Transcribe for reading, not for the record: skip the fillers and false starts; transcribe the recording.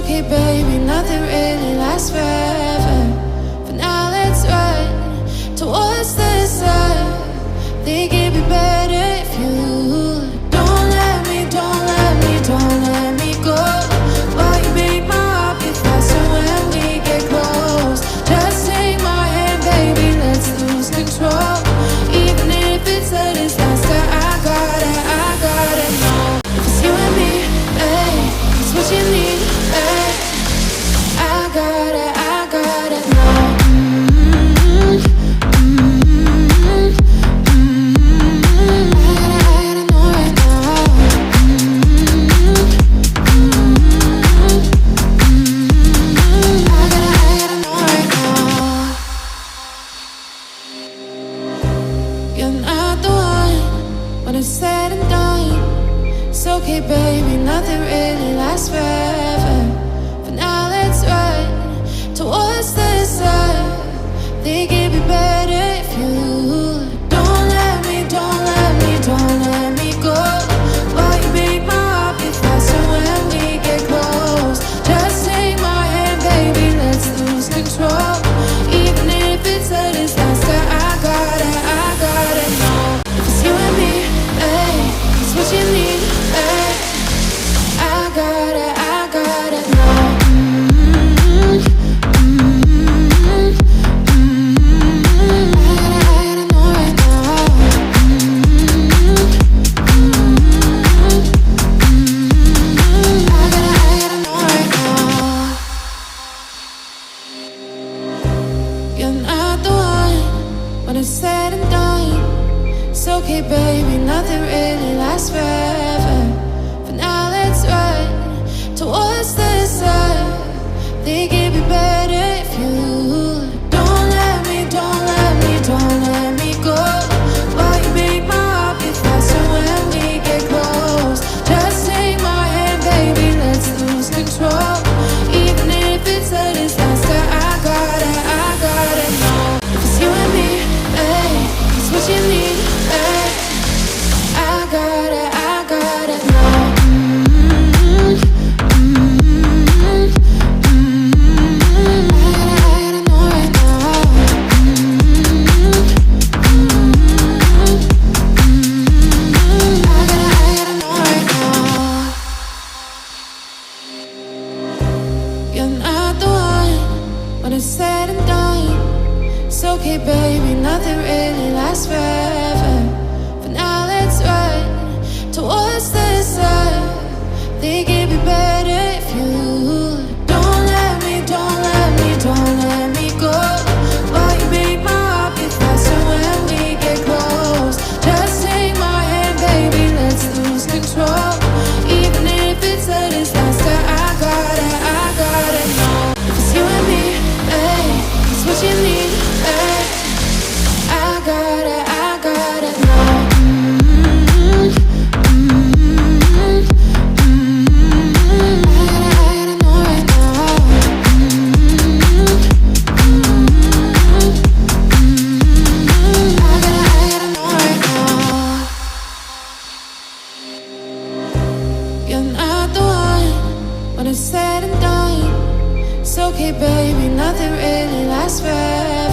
okay, baby, nothing really lasts forever. For now, let's run towards the sun. Think it'd be better if you don't let me, don't let me, don't let me go. While you make my heart beat faster when we get close. Just take my hand, baby, let's lose control. Even if it's a disaster, I gotta know. If it's you and me, hey, it's what you need, hey. I gotta know. When it's said and done, it's okay, baby, nothing really lasts forever. For now, let's run towards the sun. Think it'd be better if you don't let me, don't let me, don't let me go. While you make my heart beat faster when we get close. Just take my hand, baby, let's lose control. Even if it's a disaster, I gotta know. If it's you and me, it's what you need, I gotta know. I gotta know right now. I gotta know right now. You're not the one when it's said and done. It's okay, baby, nothing really lasts forever. For now, let's run towards the sun. Think it'd be better if you don't let me, don't let me, don't let me go. While you make my heart beat faster when we get close. Just take my hand, baby, let's lose control. Even if it's a disaster, I gotta know. If it's you and me, it's what you need, I gotta know. I gotta know right now. I gotta know right now. You're not the one when it's said and done. It's okay, baby, nothing really lasts forever. For now, let's run towards the sun. Think it'd be better if you don't let me, don't let me, don't let me go. While you make my heart beat faster when we get close. Just take my hand, baby, let's lose control. Even if it's a disaster, I gotta know. If it's you and me, it's what you need, I gotta know. I gotta know right now. I gotta know right now. You're not the one when it's said and done. It's okay, baby, nothing really lasts forever.